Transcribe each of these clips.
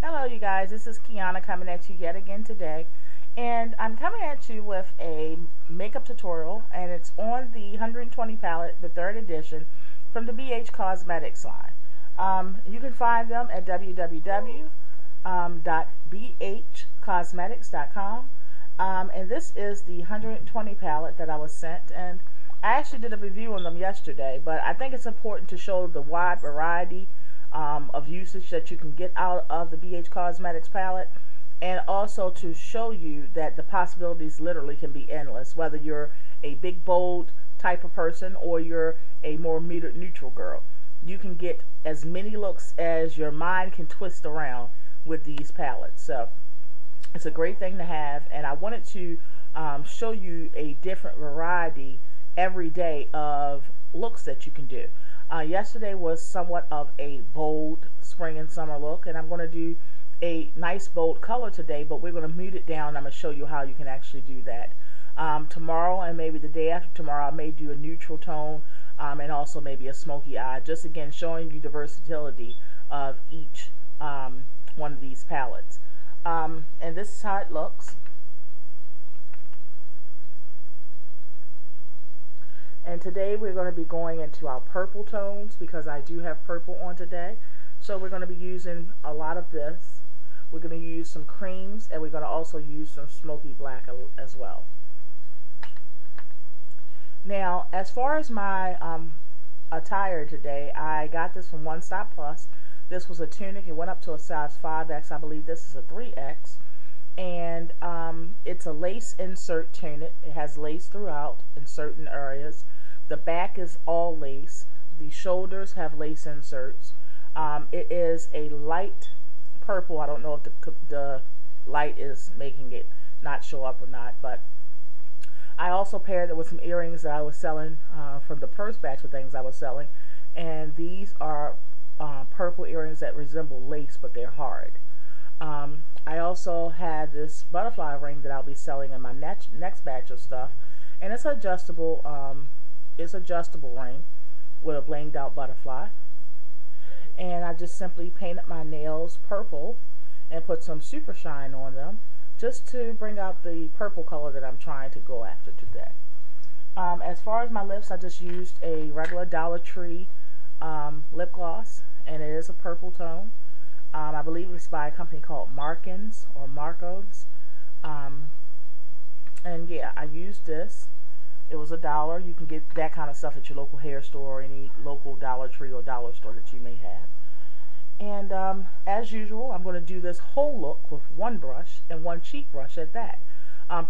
Hello you guys, this is Kiana coming at you yet again today, and I'm coming at you with a makeup tutorial, and it's on the 120 palette, the third edition, from the BH Cosmetics line. You can find them at www.bhcosmetics.com, and this is the 120 palette that I was sent, and I actually did a review on them yesterday, but I think it's important to show the wide variety of usage that you can get out of the BH Cosmetics palette, and also to show you that the possibilities literally can be endless, whether you're a big bold type of person or you're a more muted neutral girl. You can get as many looks as your mind can twist around with these palettes. So it's a great thing to have, and I wanted to show you a different variety every day of looks that you can do. Yesterday was somewhat of a bold spring and summer look, and I'm going to do a nice bold color today, but we're going to mute it down, and I'm going to show you how you can actually do that. Tomorrow and maybe the day after tomorrow I may do a neutral tone, and also maybe a smoky eye, just again showing you the versatility of each one of these palettes. And this is how it looks. And today we're going to be going into our purple tones because I do have purple on today. So we're going to be using a lot of this. We're going to use some creams, and we're going to also use some smoky black as well. Now, as far as my attire today, I got this from One Stop Plus. This was a tunic. It went up to a size 5X. I believe this is a 3X. And it's a lace insert tunic. It has lace throughout in certain areas. The back is all lace. The shoulders have lace inserts. It is a light purple. I don't know if the light is making it not show up or not, but I also paired it with some earrings that I was selling from the first batch of things I was selling, and these are purple earrings that resemble lace, but they're hard. I also had this butterfly ring that I'll be selling in my next batch of stuff, and it's adjustable. It's adjustable ring with a blinged out butterfly, and I just simply painted my nails purple and put some super shine on them just to bring out the purple color that I'm trying to go after today. As far as my lips, I just used a regular Dollar Tree lip gloss, and it is a purple tone. I believe it's by a company called Markins or Marcos. And yeah, I used this. It was $1. You can get that kind of stuff at your local hair store or any local Dollar Tree or dollar store that you may have. And as usual, I'm going to do this whole look with one brush and one cheek brush at that.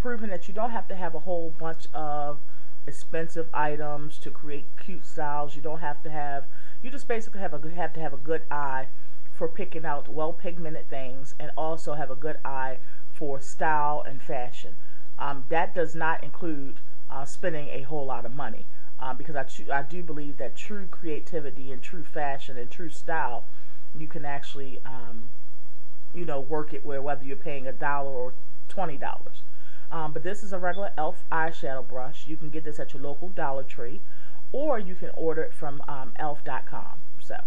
Proving that you don't have to have a whole bunch of expensive items to create cute styles. You don't have to have, you just basically have to have a good eye for picking out well pigmented things, and also have a good eye for style and fashion. That does not include spending a whole lot of money, because I do believe that true creativity and true fashion and true style, you can actually work it where whether you're paying $1 or $20. But this is a regular e.l.f. eyeshadow brush. You can get this at your local Dollar Tree, or you can order it from elf.com. So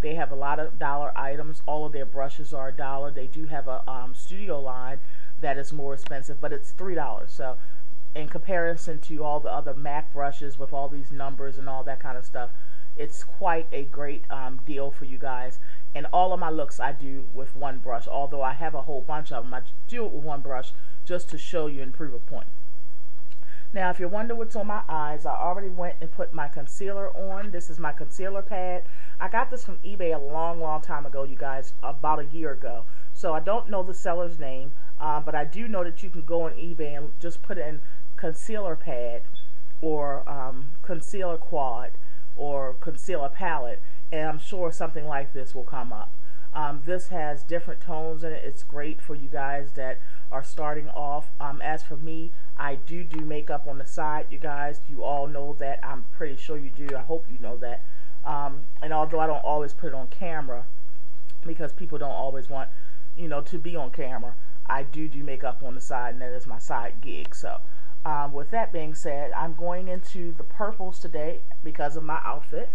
they have a lot of dollar items. All of their brushes are $1. They do have a studio line that is more expensive, but it's $3. So in comparison to all the other MAC brushes with all these numbers and all that kind of stuff, it's quite a great deal for you guys. And all of my looks I do with one brush, although I have a whole bunch of them. I do it with one brush just to show you and prove a point. Now, if you're wondering what's on my eyes, I already went and put my concealer on. This is my concealer pad. I got this from eBay a long time ago, you guys, about a year ago. So I don't know the seller's name, but I do know that you can go on eBay and just put in concealer pad or concealer quad or concealer palette, and I'm sure something like this will come up. This has different tones in it. It's great for you guys that are starting off. As for me, I do makeup on the side, you guys. You all know that. I'm pretty sure you do. I hope you know that. And although I don't always put it on camera because people don't always want, to be on camera, I do makeup on the side, and that is my side gig. So with that being said, I'm going into the purples today because of my outfit,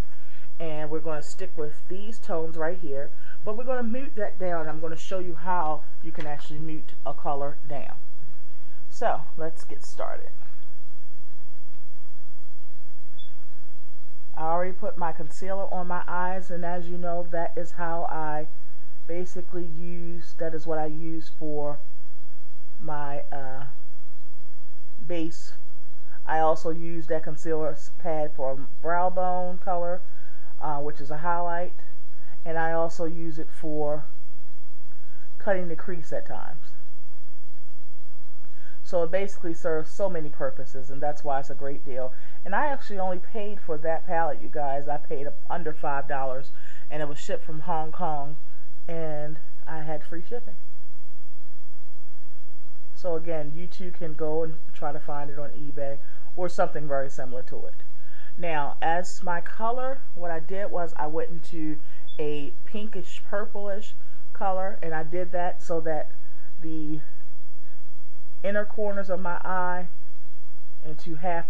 and we're going to stick with these tones right here. But we're going to mute that down. I'm going to show you how you can actually mute a color down. So let's get started. I already put my concealer on my eyes, and as you know, that is how I basically use, that is what I use for my base. I also use that concealer pad for brow bone color, which is a highlight, and I also use it for cutting the crease at times. So it basically serves so many purposes, and that's why it's a great deal. And I actually only paid for that palette, you guys. I paid under $5, and it was shipped from Hong Kong, and I had free shipping. So again, you too can go and try to find it on eBay or something very similar to it. Now, as my color, what I did was I went into a pinkish purplish color, and I did that so that the inner corners of my eye into half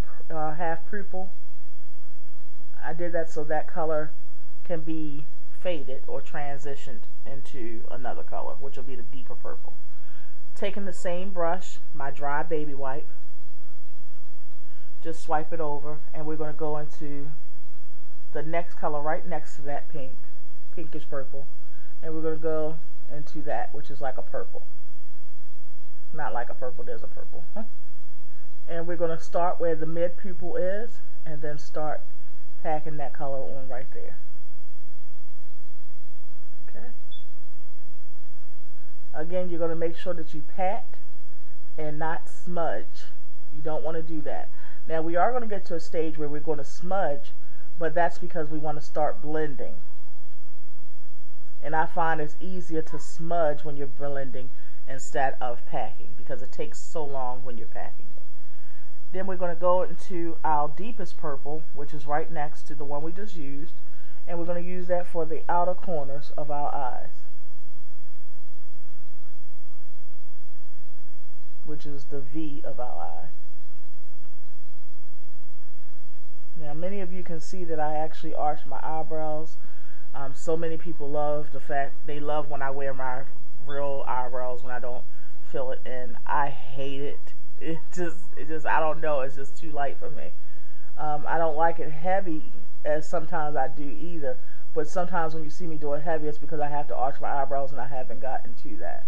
pupil. I did that so that color can be faded or transitioned into another color, which will be the deeper purple. Taking the same brush, my dry baby wipe, just swipe it over, and we're going to go into the next color right next to that pinkish purple, and we're going to go into that, which is like a purple. Not like a purple, there's a purple. And we're going to start where the mid pupil is, and then start packing that color on right there. Okay. Again, you're going to make sure that you pat and not smudge. You don't want to do that. Now, we are going to get to a stage where we're going to smudge, but that's because we want to start blending. And I find it's easier to smudge when you're blending instead of packing, because it takes so long when you're packing it. Then we're going to go into our deepest purple, which is right next to the one we just used, and we're going to use that for the outer corners of our eyes, which is the V of our eye. Now, many of you can see that I actually arch my eyebrows. So many people love the fact, they love when I wear my real eyebrows when I don't fill it in. I hate it. It just, I don't know, it's just too light for me. I don't like it heavy as sometimes I do either, but sometimes when you see me do it heavy, it's because I have to arch my eyebrows and I haven't gotten to that.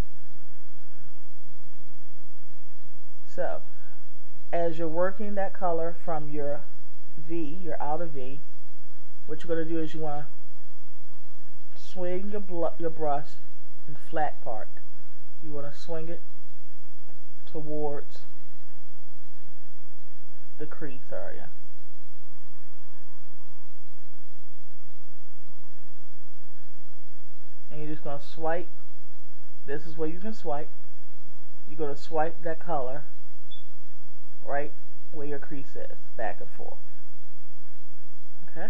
So, as you're working that color from your V, your outer V, what you're going to do is you want to swing your brush in flat part. You want to swing it towards the crease area. And you're just going to swipe. This is where you can swipe. You're going to swipe that color right where your crease is, back and forth. Okay?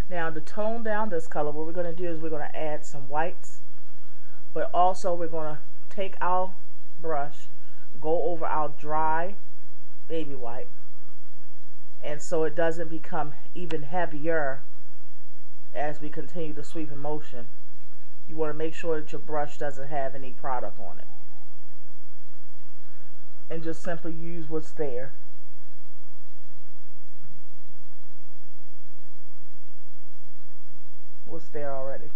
Now, to tone down this color, what we're going to do is we're going to add some whites, but also we're going to take our brush, go over our dry baby wipe, and so it doesn't become even heavier as we continue the sweeping motion, you want to make sure that your brush doesn't have any product on it. And just simply use what's there. What's there already.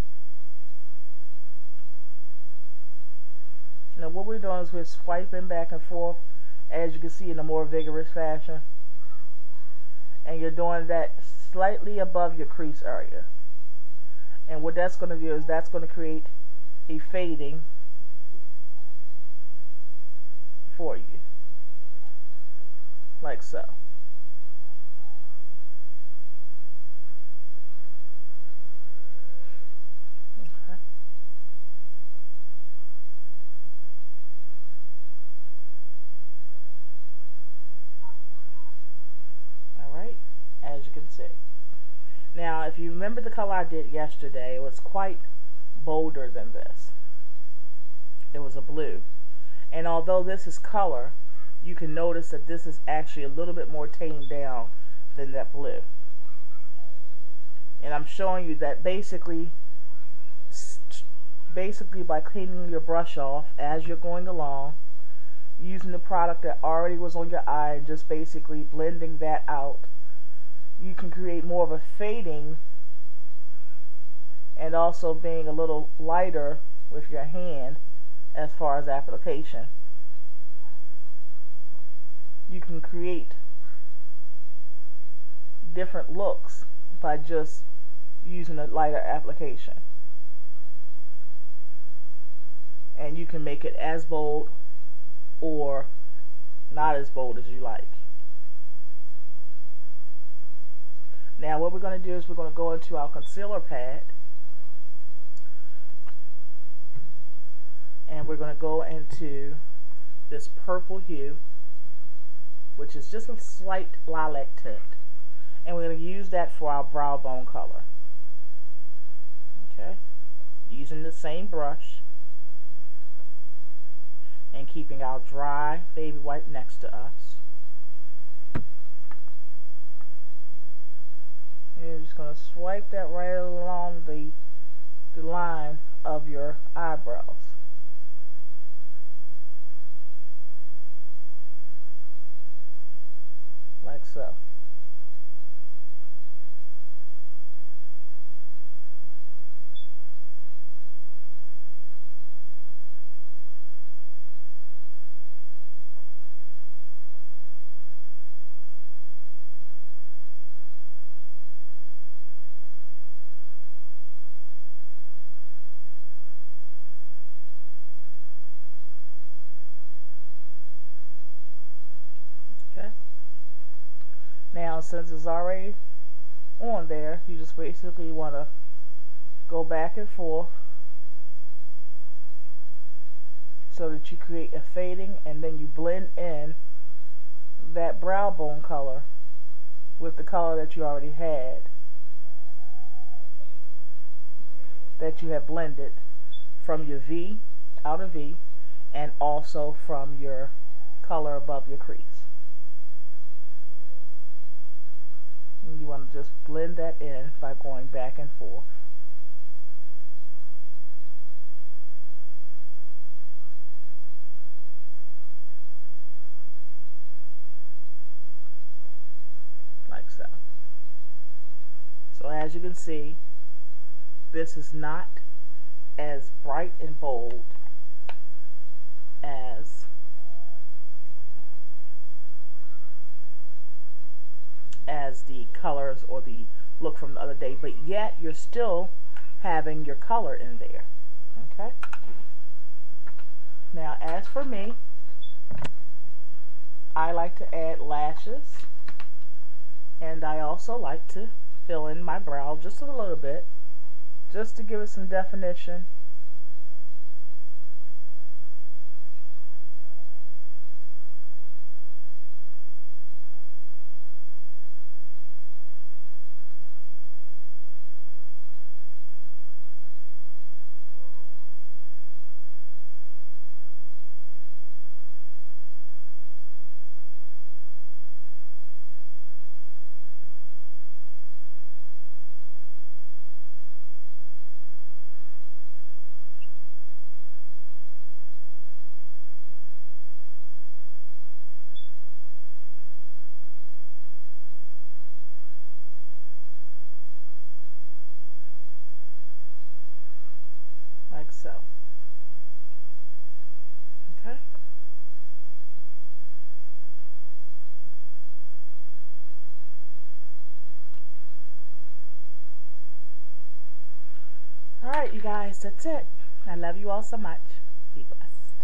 Now what we're doing is we're swiping back and forth, as you can see, in a more vigorous fashion. And you're doing that slightly above your crease area. And what that's going to do is that's going to create a fading for you. Like so. Okay. Alright, as you can see. Now, if you remember the color I did yesterday, it was quite bolder than this. It was a blue. And although this is color, you can notice that this is actually a little bit more tamed down than that blue. And I'm showing you that basically basically by cleaning your brush off as you're going along, using the product that already was on your eye, and just basically blending that out, you can create more of a fading, and also being a little lighter with your hand as far as application. You can create different looks by just using a lighter application. And you can make it as bold or not as bold as you like. Now what we're going to do is we're going to go into our concealer pad, and we're going to go into this purple hue, which is just a slight lilac tint, and we're going to use that for our brow bone color. Okay, using the same brush and keeping our dry baby wipe next to us. And you're just going to swipe that right along the line of your eyebrows. Like so. Okay. Now, since it's already on there, you just basically want to go back and forth so that you create a fading, and then you blend in that brow bone color with the color that you already had, that you have blended from your V, outer V, and also from your color above your crease. And you want to just blend that in by going back and forth. Like so. So as you can see, this is not as bright and bold as the colors or the look from the other day, but yet you're still having your color in there. Okay. Now, as for me, I like to add lashes, and I also like to fill in my brow just a little bit, just to give it some definition. Like so. Okay. Alright, you guys, that's it. I love you all so much.